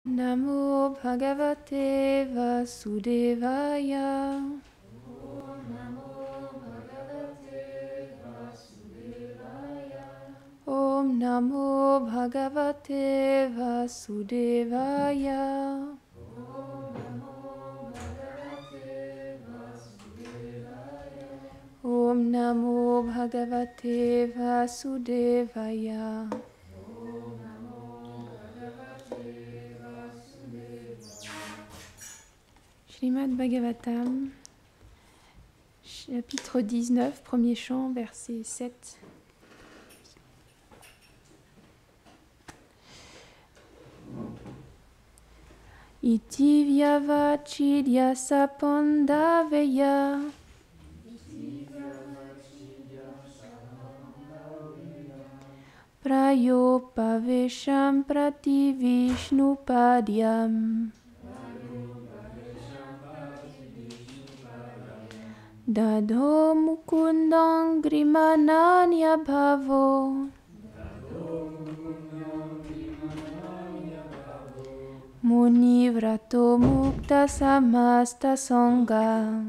Namo Bhagavate Vasudevaya. Om Namo Bhagavate Vasudevaya. Om Namo Bhagavate Vasudevaya. Srimad Bhagavatam, chapitre 19, premier chant, verset 7. Iti vyavachidya sapandaveya prayopavesham prati vishnupadyam dadho mukundam grimananya bhavo Muni vrato mukta samasta sangha.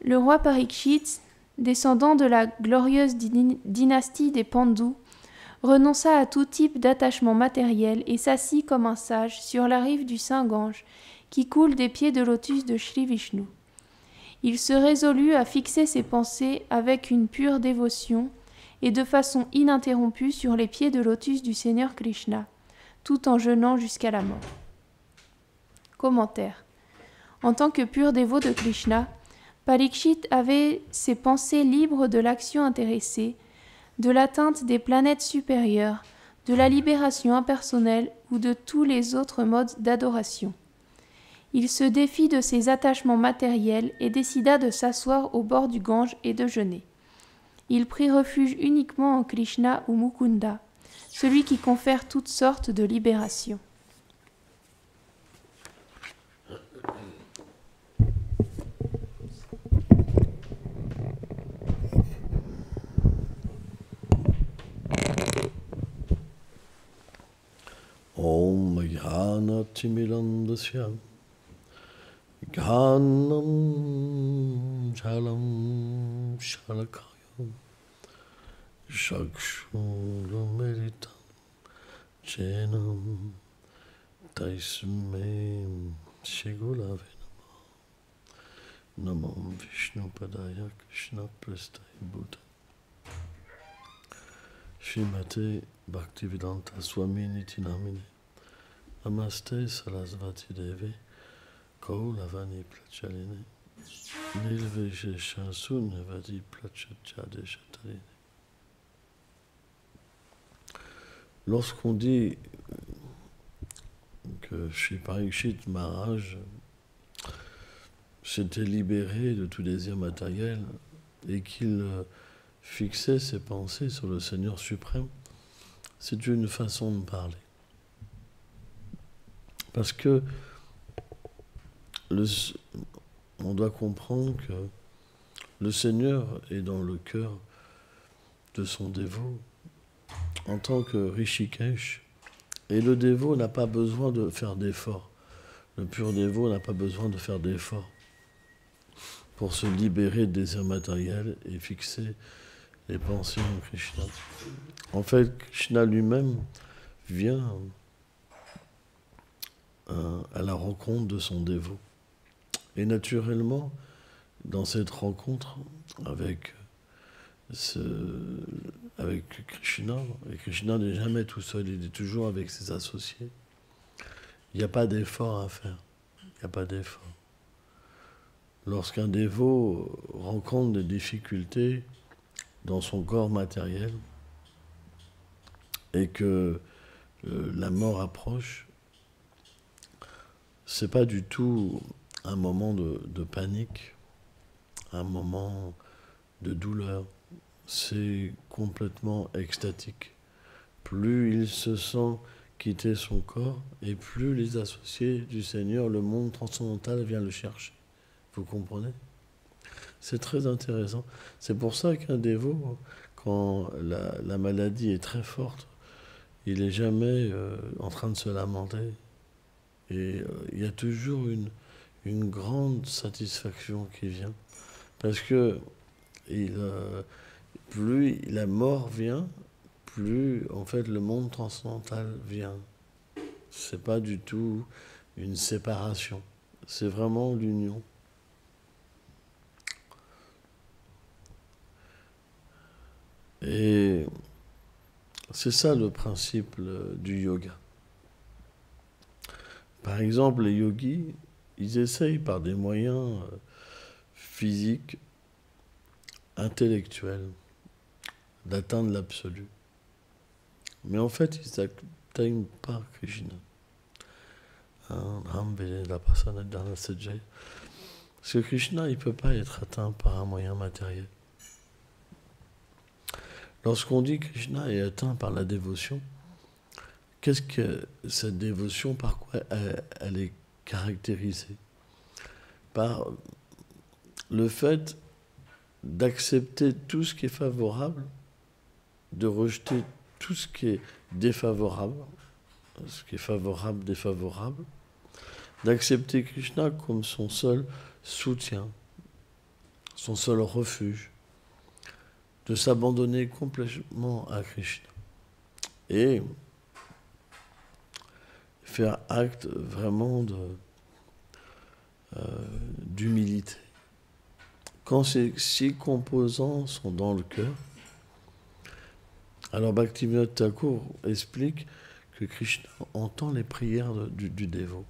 Le roi Parikshit, descendant de la glorieuse dynastie des Pandus, renonça à tout type d'attachement matériel et s'assit comme un sage sur la rive du Saint-Gange qui coule des pieds de lotus de Shri Vishnu. Il se résolut à fixer ses pensées avec une pure dévotion et de façon ininterrompue sur les pieds de lotus du Seigneur Krishna, tout en jeûnant jusqu'à la mort. Commentaire. En tant que pur dévot de Krishna, Parikshit avait ses pensées libres de l'action intéressée, de l'atteinte des planètes supérieures, de la libération impersonnelle ou de tous les autres modes d'adoration. Il se défit de ses attachements matériels et décida de s'asseoir au bord du Gange et de jeûner. Il prit refuge uniquement en Krishna ou Mukunda, celui qui confère toutes sortes de libérations. Om Jnana Timilandasya Jnanam Jalam Shalakayam Chakshurumeritam Chenam Taisme Shigulave Namam Vishnu Padaya Krishna Prasthaya Bhuta Shrimate Bhaktivedanta Swami Niti Namine Namaste Sarasvati Devi Kaulavani Plachaline Nilvesha Sunyavadi Plachachade Chatarine. Lorsqu'on dit que Shri Parikshit Maharaj s'était libéré de tout désir matériel et qu'il fixait ses pensées sur le Seigneur suprême, c'est une façon de parler. Parce que on doit comprendre que le Seigneur est dans le cœur de son dévot en tant que Rishikesh, et le dévot n'a pas besoin de faire d'efforts. Le pur dévot n'a pas besoin de faire d'efforts pour se libérer des désirs matériels et fixer les pensées en Krishna. En fait, Krishna lui-même vient à la rencontre de son dévot. Et naturellement, dans cette rencontre avec Krishna, et Krishna n'est jamais tout seul, il est toujours avec ses associés, il n'y a pas d'effort à faire. Il n'y a pas d'effort. Lorsqu'un dévot rencontre des difficultés dans son corps matériel et que la mort approche, c'est pas du tout un moment de panique, un moment de douleur. C'est complètement extatique. Plus il se sent quitter son corps, et plus les associés du Seigneur, le monde transcendantal, vient le chercher. Vous comprenez ? C'est très intéressant. C'est pour ça qu'un dévot, quand la maladie est très forte, il n'est jamais en train de se lamenter. Et il y a toujours une grande satisfaction qui vient. Parce que plus la mort vient, plus en fait le monde transcendantal vient. C'est pas du tout une séparation, c'est vraiment l'union. Et c'est ça le principe du yoga. Par exemple, les yogis, ils essayent par des moyens physiques, intellectuels, d'atteindre l'absolu. Mais en fait, ils n'atteignent pas Krishna. Parce que Krishna, il ne peut pas être atteint par un moyen matériel. Lorsqu'on dit Krishna est atteint par la dévotion, qu'est-ce que cette dévotion, par quoi elle est caractérisée? Par le fait d'accepter tout ce qui est favorable, de rejeter tout ce qui est défavorable, ce qui est favorable, défavorable, d'accepter Krishna comme son seul soutien, son seul refuge, de s'abandonner complètement à Krishna et faire acte vraiment d'humilité. Quand ces 6 composants sont dans le cœur, alors Bhaktivinoda Thakur explique que Krishna entend les prières du dévot.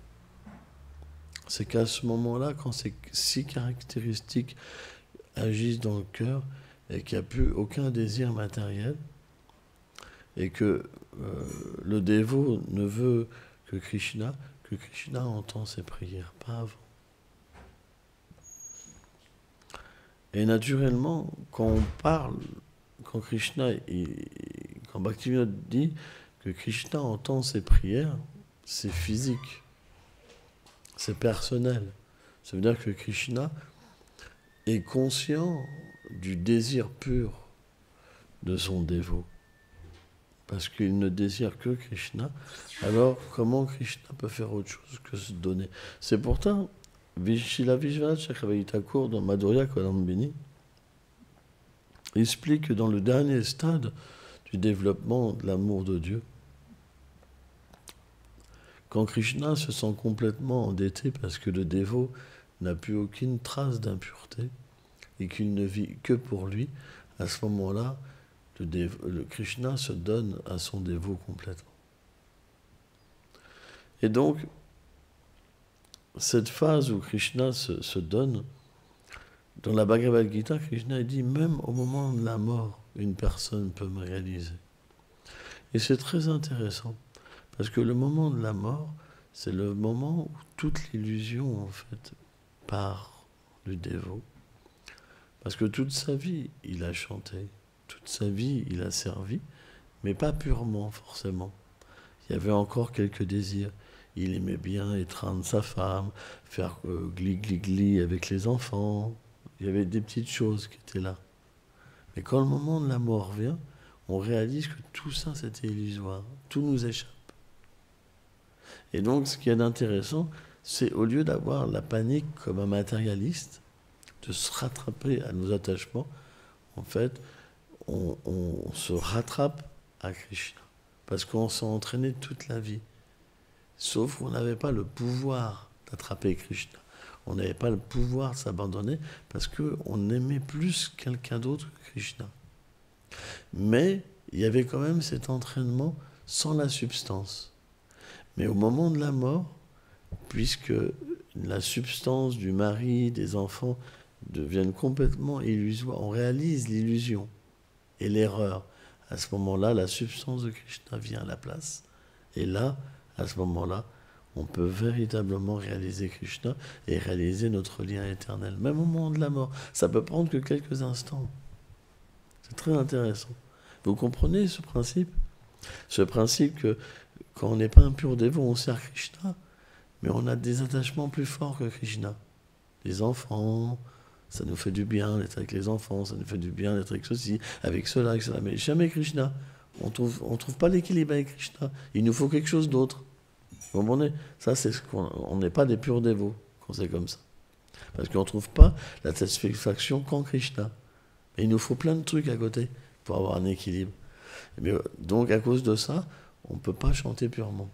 C'est qu'à ce moment-là, quand ces 6 caractéristiques agissent dans le cœur et qu'il n'y a plus aucun désir matériel et que le dévot ne veut que Krishna entend ses prières, pas avant. Et naturellement, quand on parle, quand Bhaktivinoda dit que Krishna entend ses prières, c'est physique, c'est personnel. Ça veut dire que Krishna est conscient du désir pur de son dévot. Parce qu'il ne désire que Krishna, alors comment Krishna peut faire autre chose que se donner? C'est pourtant, Srila Vishwanath Chakravarti Thakur dans Madhurya Kalambini explique que dans le dernier stade du développement de l'amour de Dieu, quand Krishna se sent complètement endetté parce que le dévot n'a plus aucune trace d'impureté et qu'il ne vit que pour lui, à ce moment-là, le Krishna se donne à son dévot complètement. Et donc, cette phase où Krishna se donne, dans la Bhagavad Gita, Krishna dit, même au moment de la mort, une personne peut me réaliser. Et c'est très intéressant, parce que le moment de la mort, c'est le moment où toute l'illusion, en fait, part du dévot. Parce que toute sa vie, il a chanté, toute sa vie, il a servi, mais pas purement, forcément. Il y avait encore quelques désirs. Il aimait bien étreindre sa femme, faire gli-gli-gli avec les enfants. Il y avait des petites choses qui étaient là. Mais quand le moment de la mort vient, on réalise que tout ça, c'était illusoire. Tout nous échappe. Et donc, ce qui est intéressant, c'est au lieu d'avoir la panique comme un matérialiste, de se rattraper à nos attachements, en fait, on se rattrape à Krishna. Parce qu'on s'est entraîné toute la vie. Sauf qu'on n'avait pas le pouvoir d'attraper Krishna. On n'avait pas le pouvoir de s'abandonner parce qu'on aimait plus quelqu'un d'autre que Krishna. Mais il y avait quand même cet entraînement sans la substance. Mais au moment de la mort, puisque la substance du mari, des enfants deviennent complètement illusoires, on réalise l'illusion et l'erreur. À ce moment-là, la substance de Krishna vient à la place. Et là, à ce moment-là, on peut véritablement réaliser Krishna et réaliser notre lien éternel. Même au moment de la mort, ça peut prendre que quelques instants. C'est très intéressant. Vous comprenez ce principe? Ce principe que quand on n'est pas un pur dévot, on sert Krishna, mais on a des attachements plus forts que Krishna. Les enfants, Ça nous fait du bien d'être avec les enfants, ça nous fait du bien d'être avec ceci, avec cela, avec cela. Mais jamais Krishna. On trouve pas l'équilibre avec Krishna. Il nous faut quelque chose d'autre. Vous comprenez? Ça, c'est ce on n'est pas des purs dévots quand c'est comme ça. Parce qu'on ne trouve pas la satisfaction qu'en Krishna. Et il nous faut plein de trucs à côté pour avoir un équilibre. Mais, donc, à cause de ça, on ne peut pas chanter purement.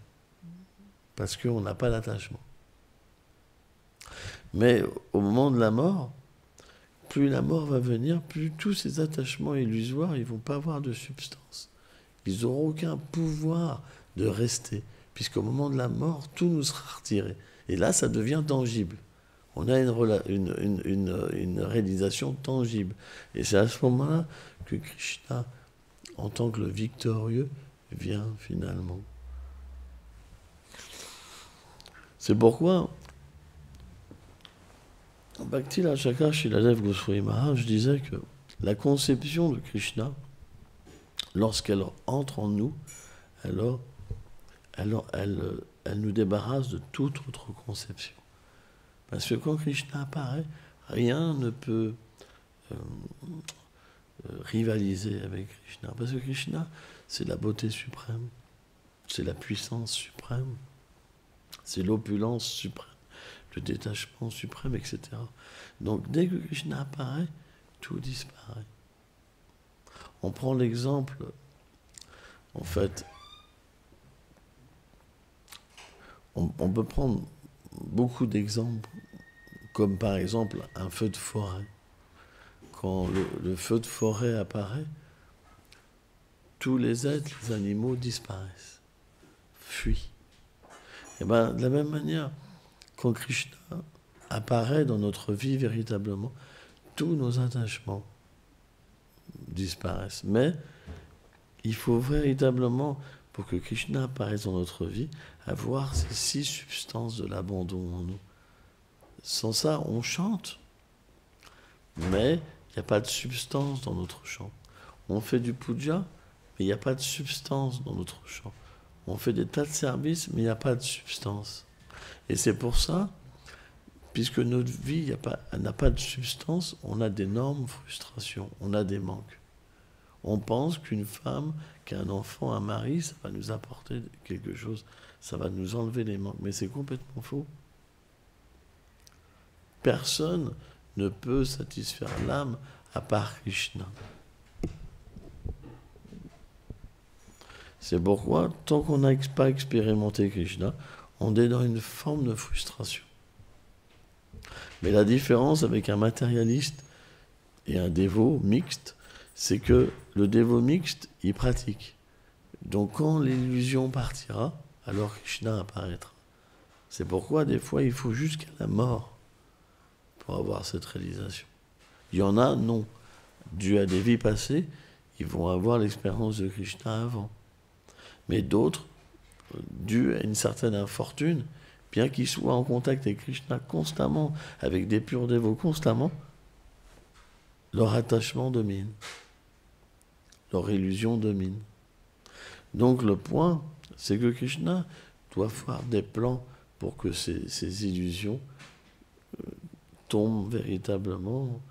Parce qu'on n'a pas d'attachement. Mais au moment de la mort, plus la mort va venir, plus tous ces attachements illusoires, ils ne vont pas avoir de substance. Ils n'auront aucun pouvoir de rester. Puisqu'au moment de la mort, tout nous sera retiré. Et là, ça devient tangible. On a une réalisation tangible. Et c'est à ce moment-là que Krishna, en tant que le victorieux, vient finalement. C'est pourquoi, Bhakti Chakra Shiladev Goswami Maharaj disait que la conception de Krishna, lorsqu'elle entre en nous, alors elle nous débarrasse de toute autre conception. Parce que quand Krishna apparaît, rien ne peut rivaliser avec Krishna. Parce que Krishna, c'est la beauté suprême, c'est la puissance suprême, c'est l'opulence suprême, le détachement suprême, etc. Donc dès que Krishna apparaît, tout disparaît. On prend l'exemple, en fait, on peut prendre beaucoup d'exemples, comme par exemple un feu de forêt. Quand le feu de forêt apparaît, tous les êtres, les animaux disparaissent, fuient. Et bien, de la même manière, quand Krishna apparaît dans notre vie véritablement, tous nos attachements disparaissent. Mais il faut véritablement, pour que Krishna apparaisse dans notre vie, avoir ces 6 substances de l'abandon en nous. Sans ça, on chante, mais il n'y a pas de substance dans notre chant. On fait du puja, mais il n'y a pas de substance dans notre chant. On fait des tas de services, mais il n'y a pas de substance. Et c'est pour ça, puisque notre vie n'a pas de substance, on a d'énormes frustrations, on a des manques. On pense qu'une femme, qu'un enfant, un mari, ça va nous apporter quelque chose, ça va nous enlever les manques. Mais c'est complètement faux. Personne ne peut satisfaire l'âme à part Krishna. C'est pourquoi, tant qu'on n'a pas expérimenté Krishna, on est dans une forme de frustration. Mais la différence avec un matérialiste et un dévot mixte, c'est que le dévot mixte, il pratique. Donc quand l'illusion partira, alors Krishna apparaîtra. C'est pourquoi des fois il faut jusqu'à la mort pour avoir cette réalisation. Il y en a, non. Dû à des vies passées, ils vont avoir l'expérience de Krishna avant. Mais d'autres, dû à une certaine infortune, bien qu'ils soient en contact avec Krishna constamment, avec des purs dévots constamment, leur attachement domine, leur illusion domine. Donc le point, c'est que Krishna doit faire des plans pour que ces illusions tombent véritablement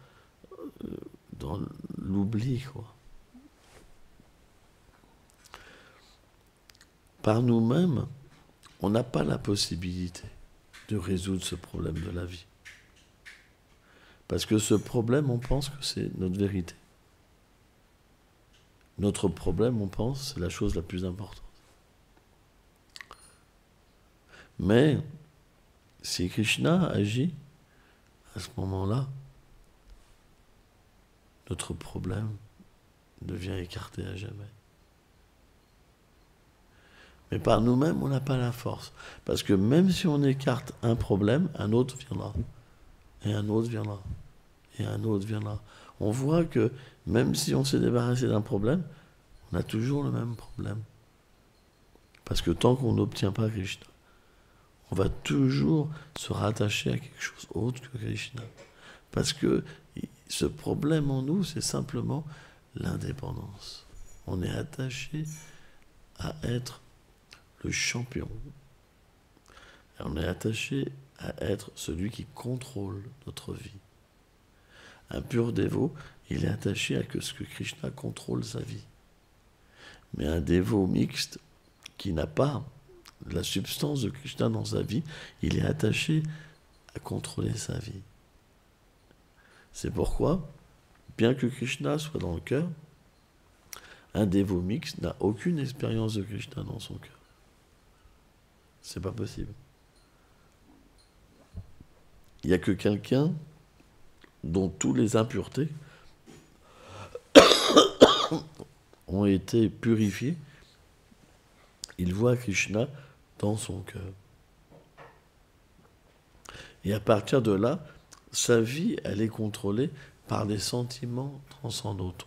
dans l'oubli, quoi. Par nous-mêmes, on n'a pas la possibilité de résoudre ce problème de la vie. Parce que ce problème, on pense que c'est notre vérité. Notre problème, on pense, c'est la chose la plus importante. Mais si Krishna agit, à ce moment-là, notre problème devient écarté à jamais. Mais par nous-mêmes, on n'a pas la force. Parce que même si on écarte un problème, un autre viendra. Et un autre viendra. Et un autre viendra. On voit que même si on s'est débarrassé d'un problème, on a toujours le même problème. Parce que tant qu'on n'obtient pas Krishna, on va toujours se rattacher à quelque chose autre que Krishna. Parce que ce problème en nous, c'est simplement l'indépendance. On est attaché à être le champion. Et on est attaché à être celui qui contrôle notre vie. Un pur dévot, il est attaché à ce que Krishna contrôle sa vie. Mais un dévot mixte qui n'a pas la substance de Krishna dans sa vie, il est attaché à contrôler sa vie. C'est pourquoi, bien que Krishna soit dans le cœur, un dévot mixte n'a aucune expérience de Krishna dans son cœur. C'est pas possible. Il n'y a que quelqu'un dont toutes les impuretés ont été purifiées. Il voit Krishna dans son cœur. Et à partir de là, sa vie, elle est contrôlée par des sentiments transcendantaux.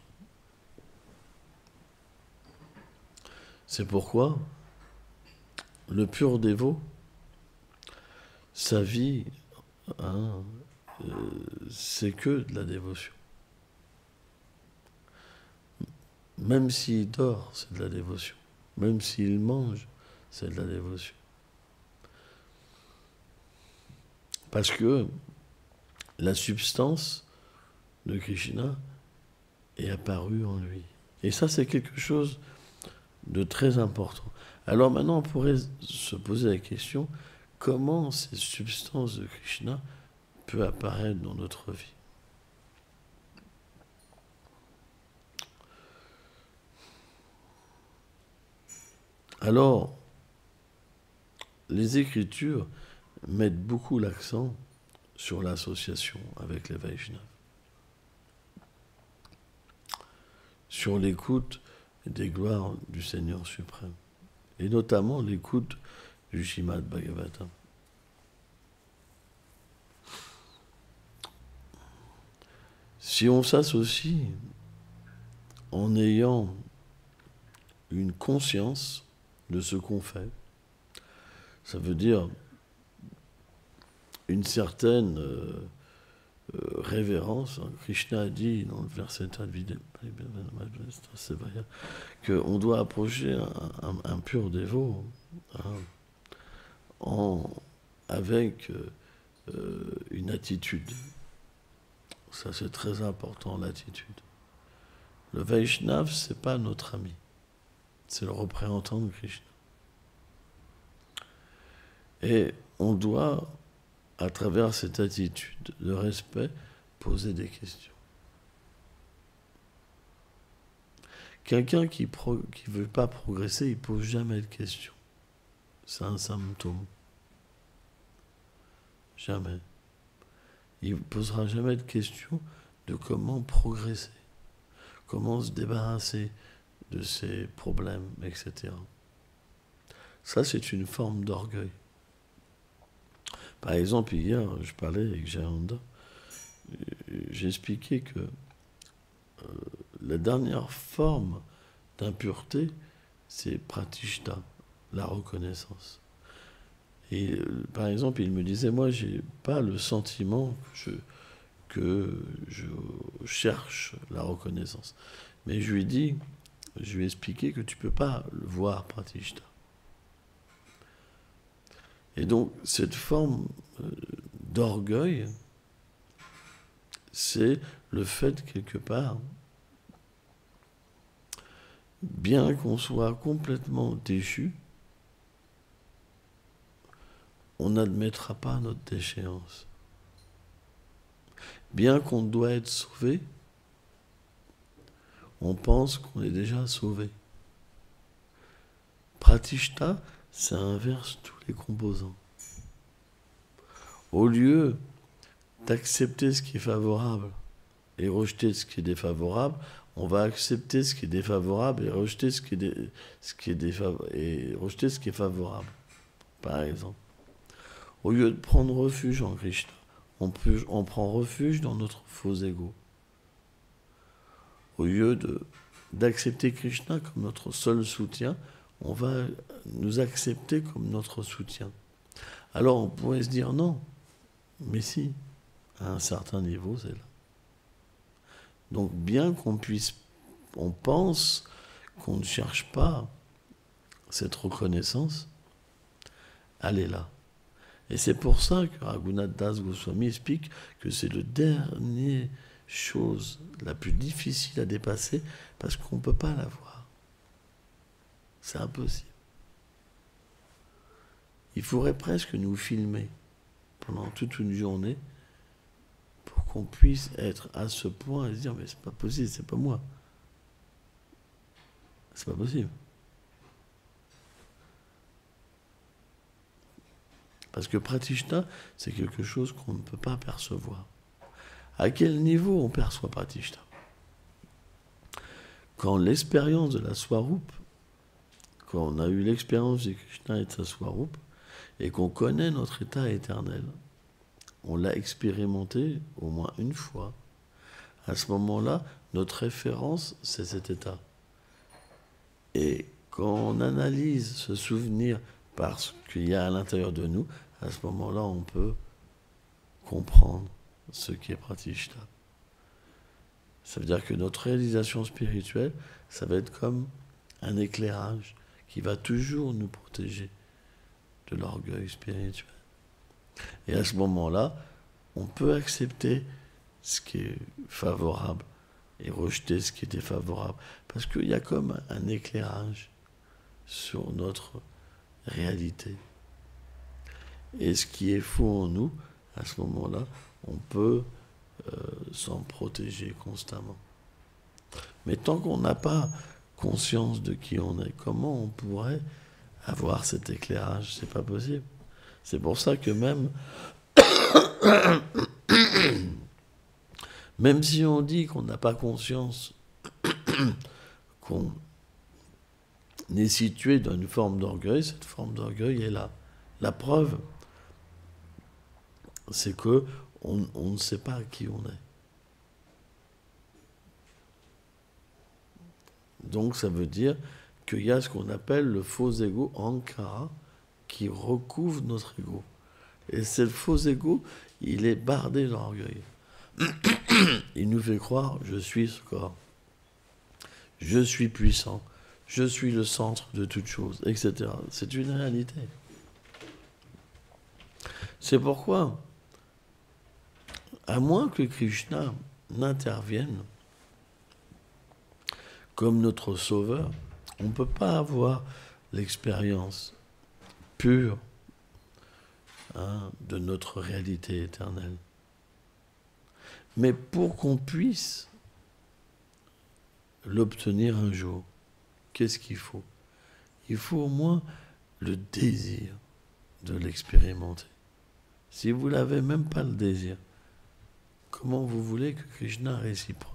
C'est pourquoi le pur dévot, sa vie, c'est que de la dévotion. Même s'il dort, c'est de la dévotion. Même s'il mange, c'est de la dévotion. Parce que la substance de Krishna est apparue en lui. Et ça, c'est quelque chose de très important. Alors maintenant, on pourrait se poser la question, comment cette substance de Krishna peut apparaître dans notre vie? Alors, les Écritures mettent beaucoup l'accent sur l'association avec les Vaishnavas, sur l'écoute des gloires du Seigneur suprême, et notamment l'écoute du Srimad Bhagavatam. Si on s'associe en ayant une conscience de ce qu'on fait, ça veut dire une certaine révérence. Krishna a dit dans le verset qu'on doit approcher un pur dévot avec une attitude. Ça, c'est très important, l'attitude. Le Vaishnav, ce n'est pas notre ami. C'est le représentant de Krishna. Et on doit, à travers cette attitude de respect, poser des questions. Quelqu'un qui ne veut pas progresser, il ne pose jamais de questions. C'est un symptôme. Jamais. Il ne posera jamais de questions de comment progresser, comment se débarrasser de ses problèmes, etc. Ça, c'est une forme d'orgueil. Par exemple, hier, je parlais avec Jayanda, j'ai expliqué que la dernière forme d'impureté, c'est pratishta, la reconnaissance. Et par exemple, il me disait, moi, j'ai pas le sentiment que je cherche la reconnaissance. Mais je lui ai expliqué que tu peux pas le voir pratishta. Et donc, cette forme d'orgueil, c'est le fait, quelque part, bien qu'on soit complètement déchu, on n'admettra pas notre déchéance. Bien qu'on doit être sauvé, on pense qu'on est déjà sauvé. Pratishta, ça inverse tous les composants. Au lieu d'accepter ce qui est favorable et rejeter ce qui est défavorable, on va accepter ce qui est défavorable et rejeter ce qui est favorable. Par exemple, au lieu de prendre refuge en Krishna, on prend refuge dans notre faux ego. Au lieu d'accepter Krishna comme notre seul soutien, on va nous accepter comme notre soutien. Alors on pourrait se dire non, mais si, à un certain niveau, c'est là. Donc bien on pense qu'on ne cherche pas cette reconnaissance, elle est là. Et c'est pour ça que Raghunath Das Goswami explique que c'est le dernier chose la plus difficile à dépasser parce qu'on ne peut pas la voir. C'est impossible. Il faudrait presque nous filmer pendant toute une journée pour qu'on puisse être à ce point et se dire mais c'est pas possible, c'est pas moi. C'est pas possible. Parce que Pratishta, c'est quelque chose qu'on ne peut pas percevoir. À quel niveau on perçoit Pratishta? Quand l'expérience de la Swarup, quand on a eu l'expérience de Krishna et de sa Swarup, et qu'on connaît notre état éternel, on l'a expérimenté au moins une fois. À ce moment-là, notre référence, c'est cet état. Et quand on analyse ce souvenir par ce qu'il y a à l'intérieur de nous, à ce moment-là, on peut comprendre ce qui est Pratishta. Ça veut dire que notre réalisation spirituelle, ça va être comme un éclairage qui va toujours nous protéger de l'orgueil spirituel. Et à ce moment-là, on peut accepter ce qui est favorable et rejeter ce qui est défavorable. Parce qu'il y a comme un éclairage sur notre réalité. Et ce qui est faux en nous, à ce moment-là, on peut s'en protéger constamment. Mais tant qu'on n'a pas conscience de qui on est, comment on pourrait avoir cet éclairage? C'est pas possible. C'est pour ça que même si on dit qu'on n'a pas conscience qu'on est situé dans une forme d'orgueil, cette forme d'orgueil est là. La preuve, c'est que on ne sait pas qui on est. Donc ça veut dire qu'il y a ce qu'on appelle le faux ego, ankara, qui recouvre notre ego. Et ce faux ego, il est bardé d'orgueil. Il nous fait croire, je suis ce corps, je suis puissant, je suis le centre de toute chose, etc. C'est une réalité. C'est pourquoi, à moins que Krishna n'intervienne comme notre sauveur, on ne peut pas avoir l'expérience pure de notre réalité éternelle. Mais pour qu'on puisse l'obtenir un jour, qu'est-ce qu'il faut? Il faut au moins le désir de l'expérimenter. Si vous n'avez même pas le désir, comment vous voulez que Krishna réciproque?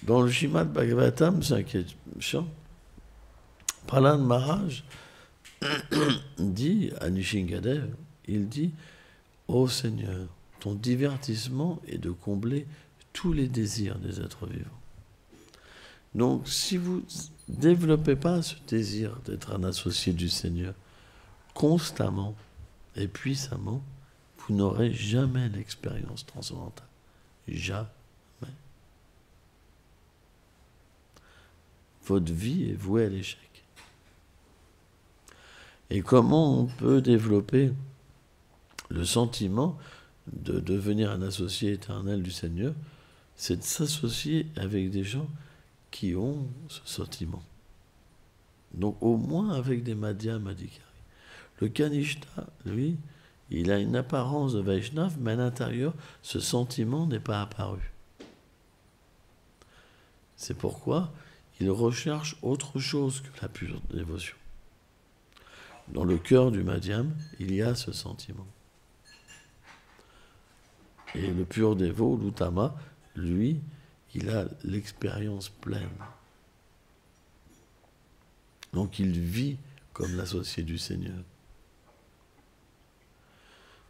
Dans le Srimad Bhagavatam, 5e chant, Prahlad Maharaj dit à Nishingadev, il dit « Ô Seigneur, ton divertissement est de combler tous les désirs des êtres vivants. » Donc, si vous ne développez pas ce désir d'être un associé du Seigneur constamment et puissamment, vous n'aurez jamais l'expérience transcendantale. Jamais. Votre vie est vouée à l'échec. Et comment on peut développer le sentiment de devenir un associé éternel du Seigneur? C'est de s'associer avec des gens qui ont ce sentiment. Donc au moins avec des Madhya Madhikari. Le Kanishta, lui, il a une apparence de Vaishnav, mais à l'intérieur, ce sentiment n'est pas apparu. C'est pourquoi il recherche autre chose que la pure dévotion. Dans le cœur du Madhyam, il y a ce sentiment. Et le pur dévot, l'Uttama, lui, il a l'expérience pleine. Donc il vit comme l'associé du Seigneur.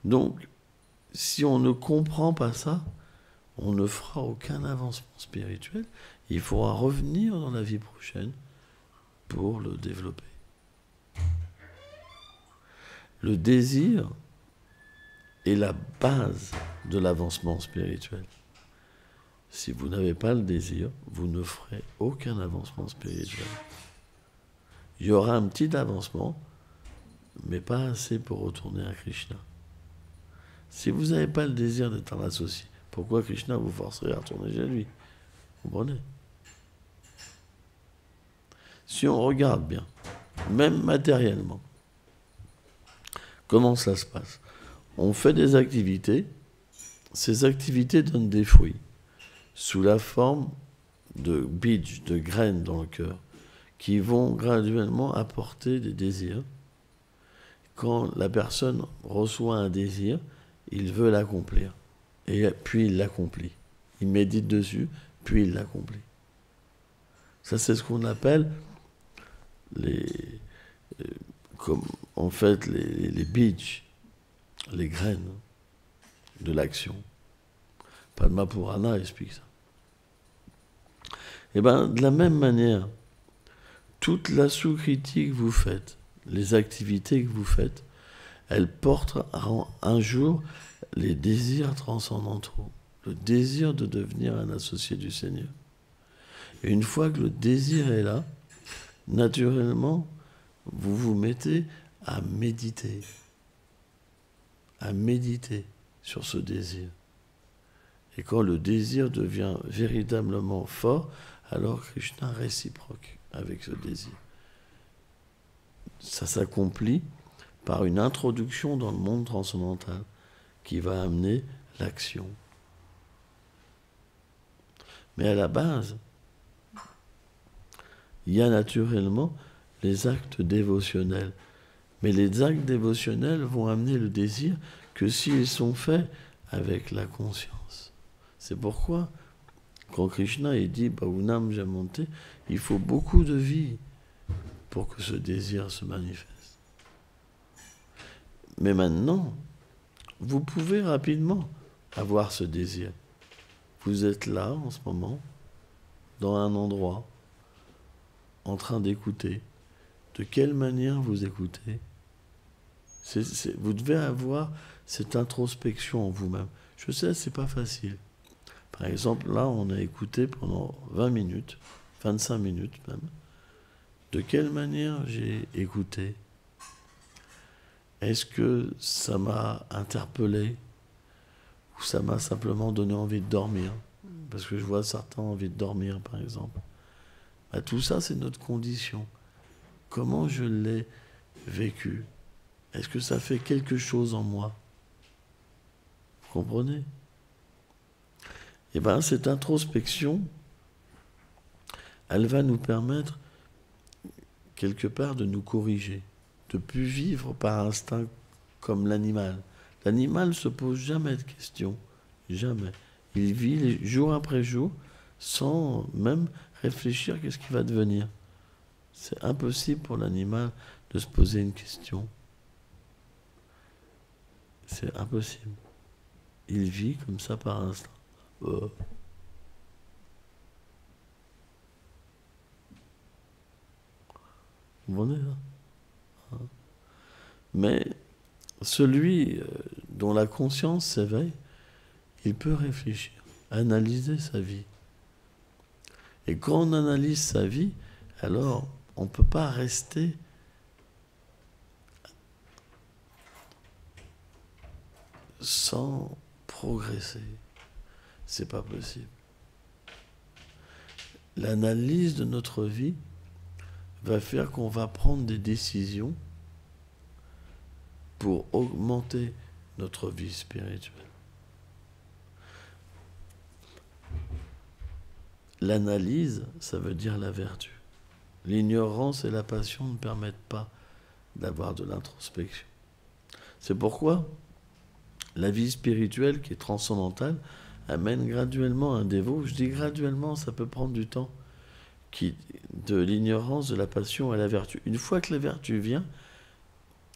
Donc, si on ne comprend pas ça, on ne fera aucun avancement spirituel. Il faudra revenir dans la vie prochaine pour le développer. Le désir est la base de l'avancement spirituel. Si vous n'avez pas le désir, vous ne ferez aucun avancement spirituel. Il y aura un petit avancement, mais pas assez pour retourner à Krishna. Si vous n'avez pas le désir d'être un associé, Pourquoi Krishna vous forcerait à retourner chez lui? Vous comprenez? Si on regarde bien, même matériellement, comment ça se passe? On fait des activités, ces activités donnent des fruits, sous la forme de bij, de graines dans le cœur, qui vont graduellement apporter des désirs. Quand la personne reçoit un désir, il veut l'accomplir, et puis il l'accomplit. Il médite dessus, puis il l'accomplit. Ça, c'est ce qu'on appelle comme en fait les bij, les graines de l'action. Padma Purana explique ça. Et bien, de la même manière, toute la sous-critique que vous faites, les activités que vous faites, elles portent un jour les désirs transcendantaux, le désir de devenir un associé du Seigneur. Et une fois que le désir est là, naturellement, vous vous mettez à méditer sur ce désir. Et quand le désir devient véritablement fort, alors Krishna réciproque avec ce désir. Ça s'accomplit par une introduction dans le monde transcendantal qui va amener l'action. Mais à la base, il y a naturellement les actes dévotionnels. Mais les actes dévotionnels vont amener le désir que s'ils sont faits avec la conscience. C'est pourquoi, quand Krishna dit Bahunam Jamante, il faut beaucoup de vie pour que ce désir se manifeste. Mais maintenant, vous pouvez rapidement avoir ce désir. Vous êtes là en ce moment, dans un endroit, en train d'écouter. De quelle manière vous écoutez? Vous devez avoir cette introspection en vous-même. Je sais, c'est pas facile. Par exemple, là, on a écouté pendant 20 minutes, 25 minutes même. De quelle manière j'ai écouté? Est-ce que ça m'a interpellé? Ou ça m'a simplement donné envie de dormir? Parce que je vois certains ont envie de dormir, par exemple. Tout ça, c'est notre condition. Comment je l'ai vécu? Est-ce que ça fait quelque chose en moi? Vous comprenez? Eh bien, cette introspection, elle va nous permettre, quelque part, de nous corriger, de ne plus vivre par instinct comme l'animal. L'animal ne se pose jamais de questions, jamais. Il vit jour après jour sans même réfléchir qu'est-ce qui va devenir. C'est impossible pour l'animal de se poser une question. C'est impossible. Il vit comme ça par instinct. Vous comprenez ça? Mais celui dont la conscience s'éveille, il peut réfléchir, analyser sa vie. Et quand on analyse sa vie, alors on ne peut pas rester sans progresser. C'est pas possible. L'analyse de notre vie va faire qu'on va prendre des décisions pour augmenter notre vie spirituelle. L'analyse, ça veut dire la vertu. L'ignorance et la passion ne permettent pas d'avoir de l'introspection. C'est pourquoi la vie spirituelle, qui est transcendantale, amène graduellement un dévot. Je dis graduellement, ça peut prendre du temps. De l'ignorance, de la passion à la vertu. Une fois que la vertu vient,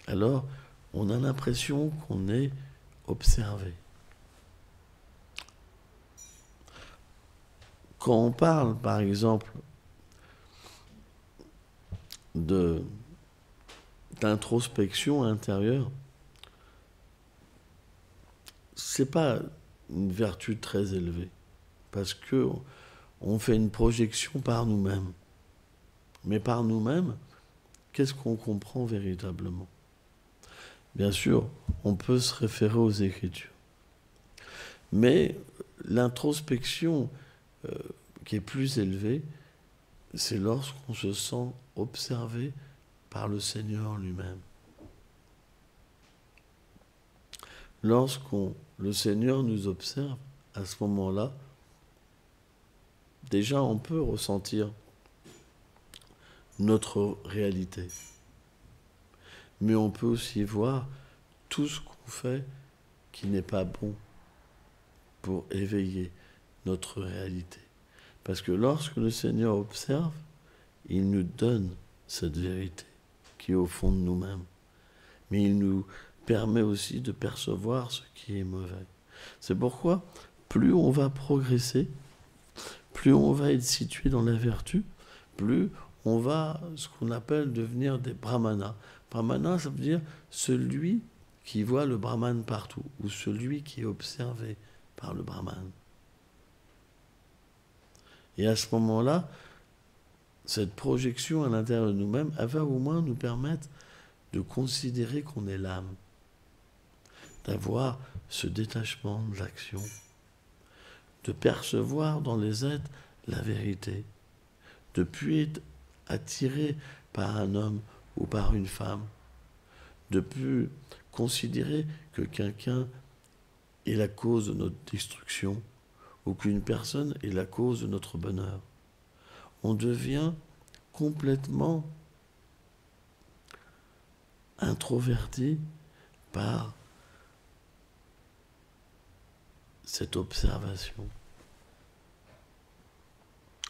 alors on a l'impression qu'on est observé. Quand on parle, par exemple, d'introspection intérieure, c'est pas une vertu très élevée, parce que on fait une projection par nous-mêmes. Mais par nous-mêmes, qu'est-ce qu'on comprend véritablement? Bien sûr, on peut se référer aux Écritures. Mais l'introspection qui est plus élevée, c'est lorsqu'on se sent observé par le Seigneur lui-même. Le Seigneur nous observe, à ce moment-là, déjà on peut ressentir notre réalité. Mais on peut aussi voir tout ce qu'on fait qui n'est pas bon pour éveiller notre réalité. Parce que lorsque le Seigneur observe, il nous donne cette vérité qui est au fond de nous-mêmes. Mais il nous permet aussi de percevoir ce qui est mauvais. C'est pourquoi, plus on va progresser, plus on va être situé dans la vertu, plus on va, ce qu'on appelle, devenir des brahmanas. Brahmana, ça veut dire celui qui voit le brahman partout, ou celui qui est observé par le brahman. Et à ce moment-là, cette projection à l'intérieur de nous-mêmes, elle va au moins nous permettre de considérer qu'on est l'âme, d'avoir ce détachement de l'action, de percevoir dans les êtres la vérité, de ne plus être attiré par un homme ou par une femme, de ne plus considérer que quelqu'un est la cause de notre destruction ou qu'une personne est la cause de notre bonheur. On devient complètement introverti par cette observation.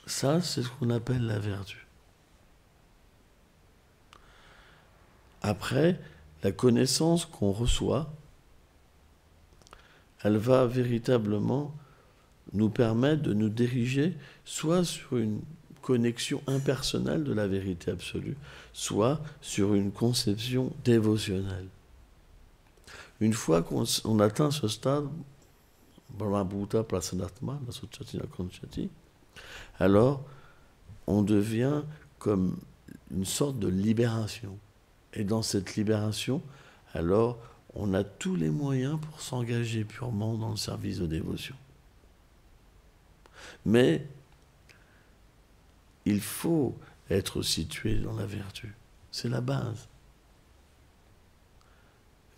Ça, c'est ce qu'on appelle la vertu. Après, la connaissance qu'on reçoit, elle va véritablement nous permettre de nous diriger soit sur une connexion impersonnelle de la vérité absolue, soit sur une conception dévotionnelle. Une fois qu'on atteint ce stade, Brahmabhuta Prasanatma, la Suchati la Konchati, alors on devient comme une sorte de libération. Et dans cette libération, alors on a tous les moyens pour s'engager purement dans le service de dévotion. Mais il faut être situé dans la vertu. C'est la base.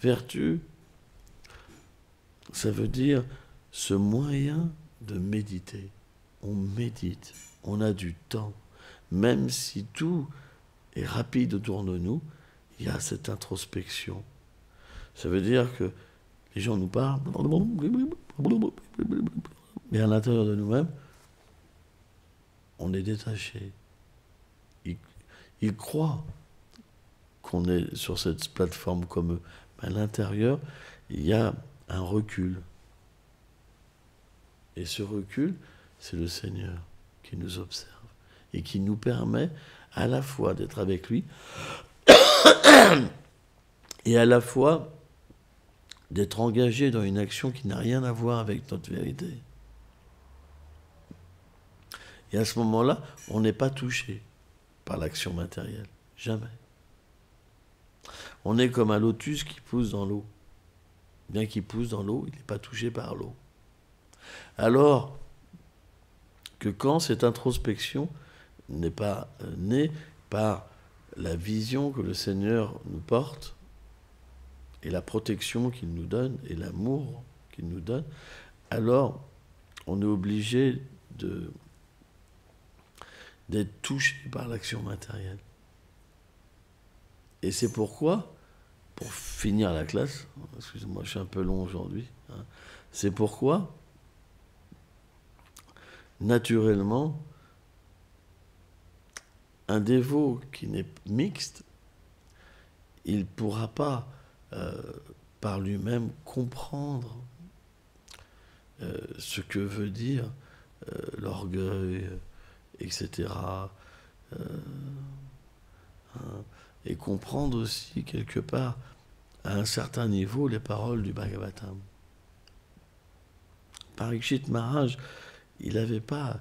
Vertu, ça veut dire ce moyen de méditer. On médite, on a du temps. Même si tout est rapide autour de nous, il y a cette introspection. Ça veut dire que les gens nous parlent, mais à l'intérieur de nous-mêmes, on est détaché. Ils croient qu'on est sur cette plateforme comme eux. Mais à l'intérieur, il y a un recul. Et ce recul, c'est le Seigneur qui nous observe et qui nous permet à la fois d'être avec lui et à la fois d'être engagé dans une action qui n'a rien à voir avec notre vérité. Et à ce moment-là, on n'est pas touché par l'action matérielle. Jamais. On est comme un lotus qui pousse dans l'eau. Bien qu'il pousse dans l'eau, il n'est pas touché par l'eau. Alors que quand cette introspection n'est pas née par la vision que le Seigneur nous porte, et la protection qu'il nous donne, et l'amour qu'il nous donne, alors on est obligé d'être touché par l'action matérielle. Et c'est pourquoi, pour finir la classe, excusez-moi, je suis un peu long aujourd'hui, c'est pourquoi, naturellement, un dévot qui n'est mixte, il ne pourra pas, par lui-même, comprendre ce que veut dire l'orgueil, etc. Et comprendre aussi, quelque part, à un certain niveau, les paroles du Bhagavatam. Parikshit Maharaj, il n'avait pas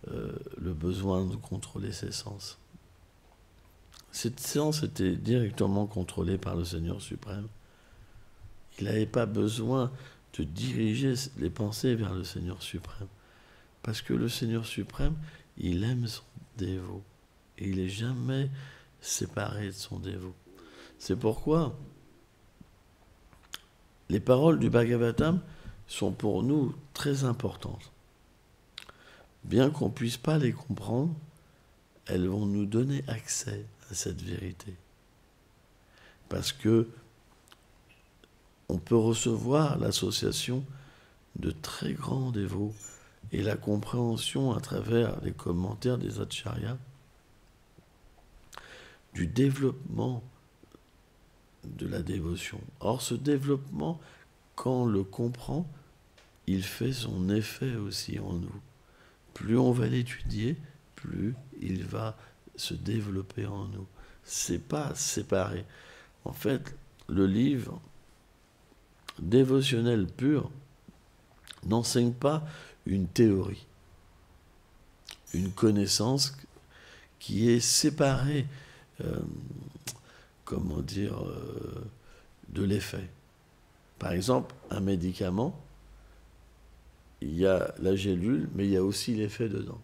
le besoin de contrôler ses sens. Cette sens était directement contrôlée par le Seigneur suprême. Il n'avait pas besoin de diriger les pensées vers le Seigneur suprême. Parce que le Seigneur suprême, il aime son dévot. Et il n'est jamais séparé de son dévot. C'est pourquoi les paroles du Bhagavatam sont pour nous très importantes. Bien qu'on ne puisse pas les comprendre, elles vont nous donner accès à cette vérité. Parce que on peut recevoir l'association de très grands dévots et la compréhension à travers les commentaires des acharyas du développement de la dévotion. Or, ce développement, quand on le comprend, il fait son effet aussi en nous. Plus on va l'étudier, plus il va se développer en nous. C'est pas séparé. En fait, le livre dévotionnel pur n'enseigne pas une théorie, une connaissance qui est séparée, de l'effet. Par exemple, un médicament, il y a la gélule, mais il y a aussi l'effet dedans.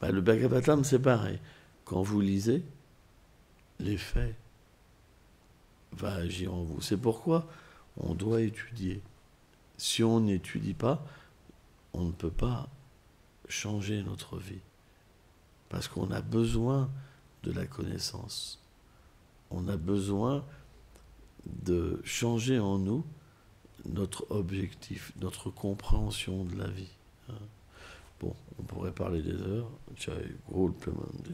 Le Bhagavatam, c'est pareil. Quand vous lisez, l'effet va agir en vous. C'est pourquoi on doit étudier. Si on n'étudie pas, on ne peut pas changer notre vie. Parce qu'on a besoin de la connaissance. On a besoin de changer en nous notre objectif, notre compréhension de la vie. Bon, on pourrait parler des heures. Jai Gaur Premanande.